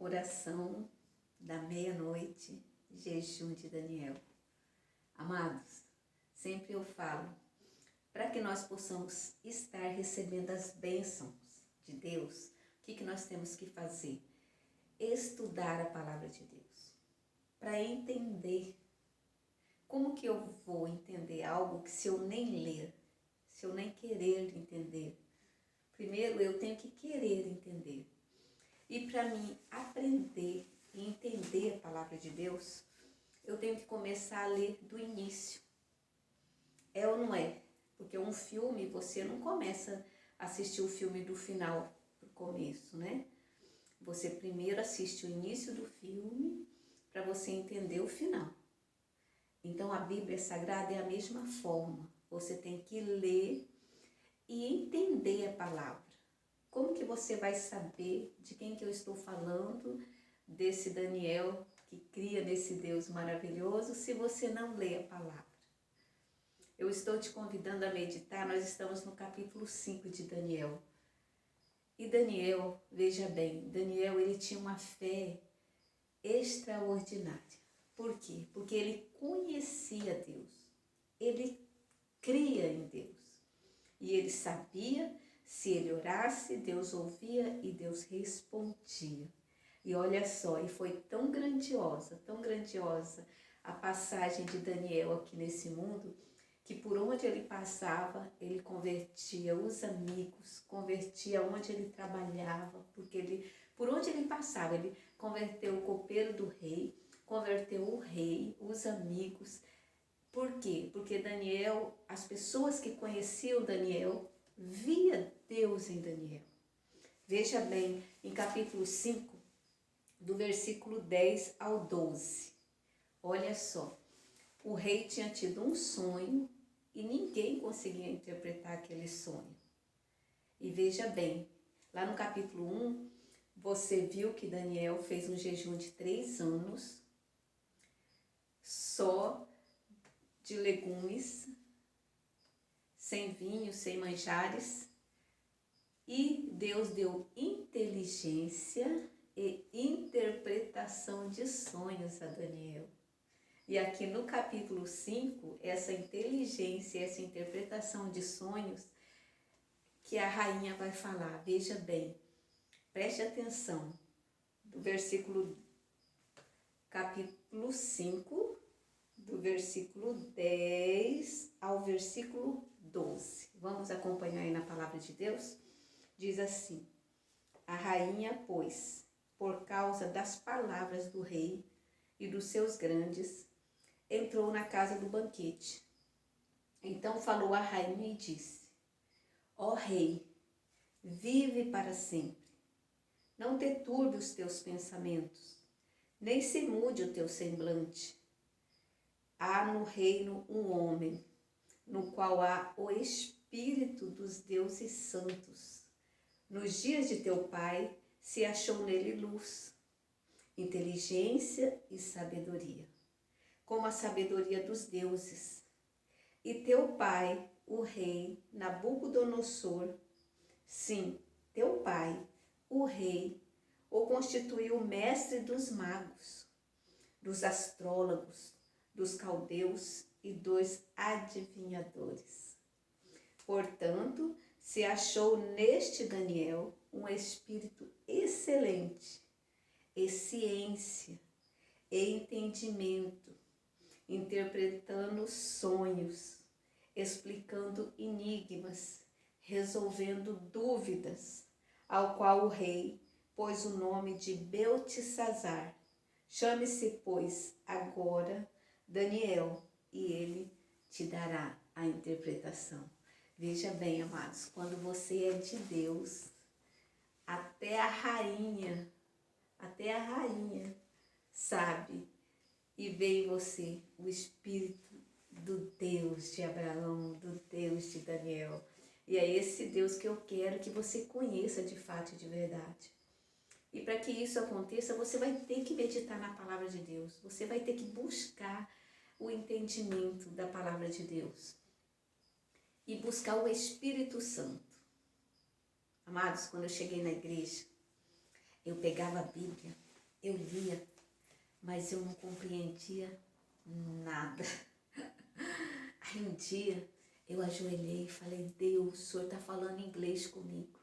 Oração da meia-noite, jejum de Daniel. Amados, sempre eu falo, para que nós possamos estar recebendo as bênçãos de Deus, o que nós temos que fazer? Estudar a palavra de Deus, para entender. Como que eu vou entender algo que se eu nem ler, se eu nem querer entender? Primeiro eu tenho que querer entender. E para mim aprender e entender a palavra de Deus, eu tenho que começar a ler do início. É ou não é? Porque um filme, você não começa a assistir o filme do final para o começo, né? Você primeiro assiste o início do filme para você entender o final. Então a Bíblia Sagrada é a mesma forma. Você tem que ler e entender a palavra. Como que você vai saber de quem que eu estou falando, desse Daniel que cria nesse Deus maravilhoso, se você não lê a palavra? Eu estou te convidando a meditar, nós estamos no capítulo 5 de Daniel. E Daniel, veja bem, Daniel ele tinha uma fé extraordinária. Por quê? Porque ele conhecia Deus, ele cria em Deus. E ele sabia, se ele orasse, Deus ouvia e Deus respondia. E olha só, e foi tão grandiosa a passagem de Daniel aqui nesse mundo, que por onde ele passava, ele convertia os amigos, convertia onde ele trabalhava, porque por onde ele passava, ele converteu o copeiro do rei, converteu o rei, os amigos. Por quê? Porque Daniel, as pessoas que conheciam Daniel, via Deus em Daniel. Veja bem, em capítulo 5, do versículo 10 ao 12. Olha só, o rei tinha tido um sonho e ninguém conseguia interpretar aquele sonho. E veja bem, lá no capítulo 1, você viu que Daniel fez um jejum de 3 anos, só de legumes, sem vinho, sem manjares, e Deus deu inteligência e interpretação de sonhos a Daniel. E aqui no capítulo 5, essa inteligência, essa interpretação de sonhos que a rainha vai falar. Veja bem, preste atenção, do capítulo 5, do versículo 10 ao versículo 12. Vamos acompanhar aí na palavra de Deus? Diz assim: a rainha, pois, por causa das palavras do rei e dos seus grandes, entrou na casa do banquete. Então falou a rainha e disse: ó rei, vive para sempre. Não te turbe os teus pensamentos, nem se mude o teu semblante. Há no reino um homem, no qual há o espírito dos deuses santos. Nos dias de teu pai se achou nele luz, inteligência e sabedoria, como a sabedoria dos deuses. E teu pai, o rei Nabucodonosor, sim, teu pai, o rei, o constituiu mestre dos magos, dos astrólogos, dos caldeus e dos adivinhadores. Portanto, se achou neste Daniel um espírito excelente, e ciência, e entendimento, interpretando sonhos, explicando enigmas, resolvendo dúvidas, ao qual o rei pôs o nome de Beltesazar. Chame-se, pois, agora Daniel, e ele te dará a interpretação. Veja bem, amados, quando você é de Deus, até a rainha sabe e vê em você o espírito do Deus de Abraão, do Deus de Daniel. E é esse Deus que eu quero que você conheça de fato e de verdade. E para que isso aconteça, você vai ter que meditar na palavra de Deus. Você vai ter que buscar o entendimento da palavra de Deus. E buscar o Espírito Santo. Amados, quando eu cheguei na igreja, eu pegava a Bíblia eu lia, mas eu não compreendia nada. Aí um dia eu ajoelhei e falei, Deus, o Senhor está falando inglês comigo.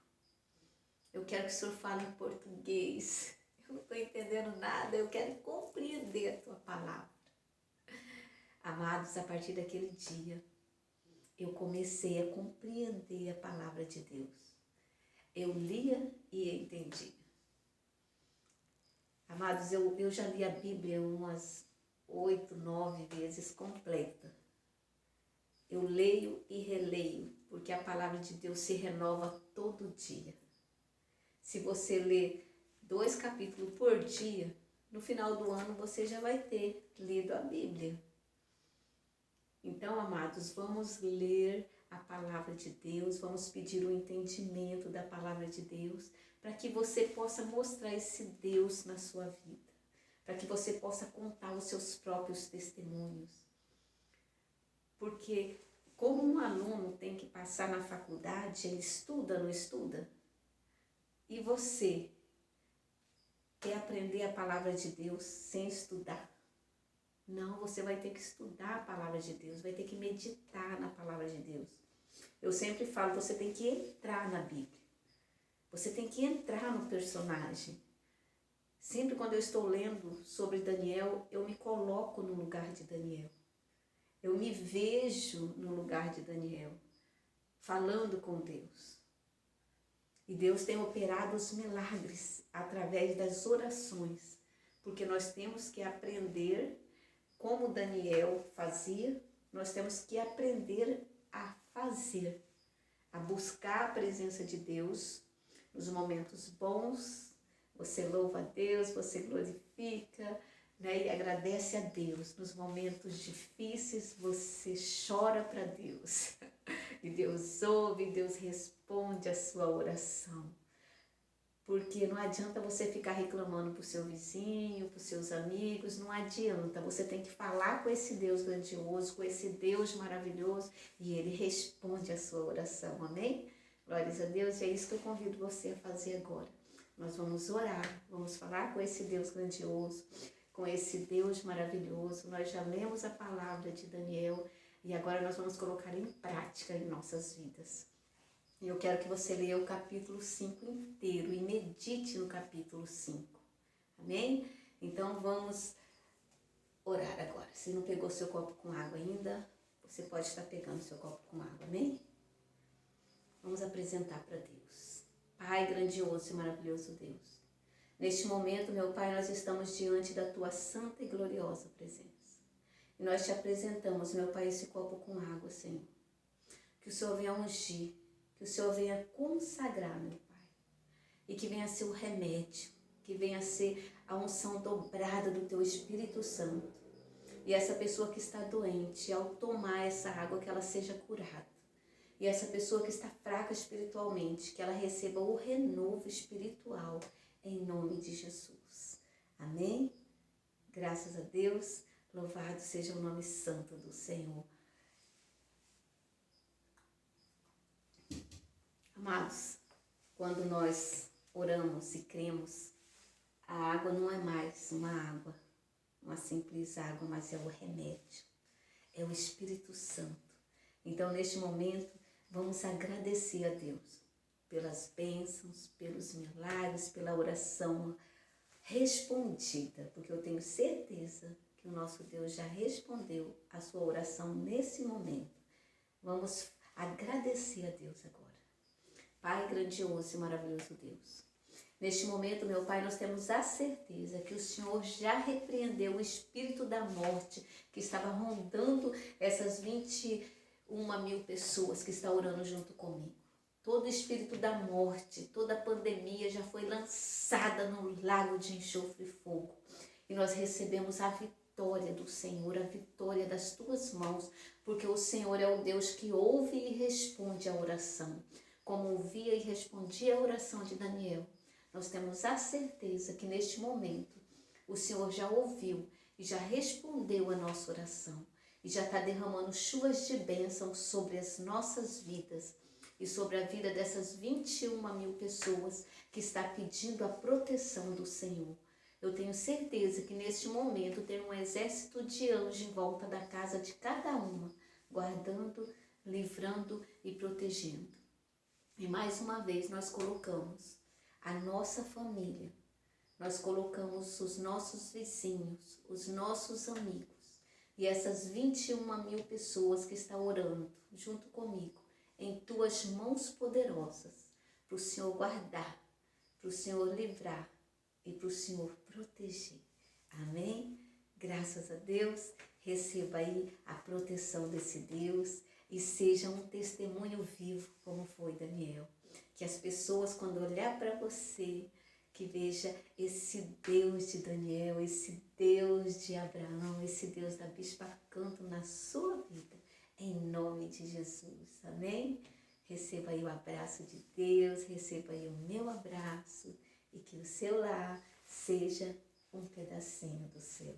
Eu quero que o Senhor fale em português. Eu não estou entendendo nada, eu quero compreender a tua palavra. Amados, a partir daquele dia, eu comecei a compreender a palavra de Deus. Eu lia e entendia. Amados, eu já li a Bíblia umas 8, 9 vezes completa. Eu leio e releio, porque a palavra de Deus se renova todo dia. Se você ler 2 capítulos por dia, no final do ano você já vai ter lido a Bíblia. Então, amados, vamos ler a palavra de Deus, vamos pedir o entendimento da palavra de Deus, para que você possa mostrar esse Deus na sua vida, para que você possa contar os seus próprios testemunhos. Porque como um aluno tem que passar na faculdade, ele estuda, não estuda? E você quer aprender a palavra de Deus sem estudar? Não, você vai ter que estudar a palavra de Deus, vai ter que meditar na palavra de Deus. Eu sempre falo, você tem que entrar na Bíblia. Você tem que entrar no personagem. Sempre quando eu estou lendo sobre Daniel, eu me coloco no lugar de Daniel. Eu me vejo no lugar de Daniel, falando com Deus. E Deus tem operado os milagres através das orações, porque nós temos que aprender como Daniel fazia, nós temos que aprender a fazer, a buscar a presença de Deus nos momentos bons. Você louva a Deus, você glorifica, né, e agradece a Deus. Nos momentos difíceis, você chora para Deus. E Deus ouve, Deus responde a sua oração. Porque não adianta você ficar reclamando para o seu vizinho, para os seus amigos, não adianta. Você tem que falar com esse Deus grandioso, com esse Deus maravilhoso, e Ele responde a sua oração, amém? Glórias a Deus, e é isso que eu convido você a fazer agora. Nós vamos orar, vamos falar com esse Deus grandioso, com esse Deus maravilhoso. Nós já lemos a palavra de Daniel e agora nós vamos colocar em prática em nossas vidas. E eu quero que você leia o capítulo 5 inteiro e medite no capítulo 5. Amém? Então vamos orar agora. Se não pegou seu copo com água ainda, você pode estar pegando seu copo com água. Amém? Vamos apresentar para Deus. Pai grandioso e maravilhoso Deus. Neste momento, meu Pai, nós estamos diante da Tua santa e gloriosa presença. E nós te apresentamos, meu Pai, esse copo com água, Senhor. Que o Senhor venha ungir, que o Senhor venha consagrar, meu Pai. E que venha ser o remédio, que venha ser a unção dobrada do Teu Espírito Santo. E essa pessoa que está doente, ao tomar essa água, que ela seja curada. E essa pessoa que está fraca espiritualmente, que ela receba o renovo espiritual, em nome de Jesus. Amém? Graças a Deus, louvado seja o nome santo do Senhor. Amados, quando nós oramos e cremos, a água não é mais uma água, uma simples água, mas é o remédio, é o Espírito Santo. Então, neste momento, vamos agradecer a Deus pelas bênçãos, pelos milagres, pela oração respondida, porque eu tenho certeza que o nosso Deus já respondeu a sua oração nesse momento. Vamos agradecer a Deus agora. Pai grandioso e maravilhoso Deus, neste momento, meu Pai, nós temos a certeza que o Senhor já repreendeu o espírito da morte que estava rondando essas 21.000 pessoas que estão orando junto comigo. Todo espírito da morte, toda a pandemia já foi lançada no lago de enxofre e fogo. E nós recebemos a vitória do Senhor, a vitória das tuas mãos, porque o Senhor é o Deus que ouve e responde a oração. Como ouvia e respondia a oração de Daniel, nós temos a certeza que neste momento o Senhor já ouviu e já respondeu a nossa oração. E já está derramando chuvas de bênção sobre as nossas vidas e sobre a vida dessas 21.000 pessoas que está pedindo a proteção do Senhor. Eu tenho certeza que neste momento tem um exército de anjos em volta da casa de cada uma, guardando, livrando e protegendo. E mais uma vez nós colocamos a nossa família, nós colocamos os nossos vizinhos, os nossos amigos e essas 21.000 pessoas que estão orando junto comigo em tuas mãos poderosas, para o Senhor guardar, para o Senhor livrar e para o Senhor proteger. Amém? Graças a Deus, receba aí a proteção desse Deus e seja um testemunho vivo como foi Daniel. Que as pessoas, quando olhar para você, que veja esse Deus de Daniel, esse Deus de Abraão, esse Deus da Bispa Canto na sua vida, em nome de Jesus. Amém? Receba aí o abraço de Deus, receba aí o meu abraço e que o seu lar seja um pedacinho do céu.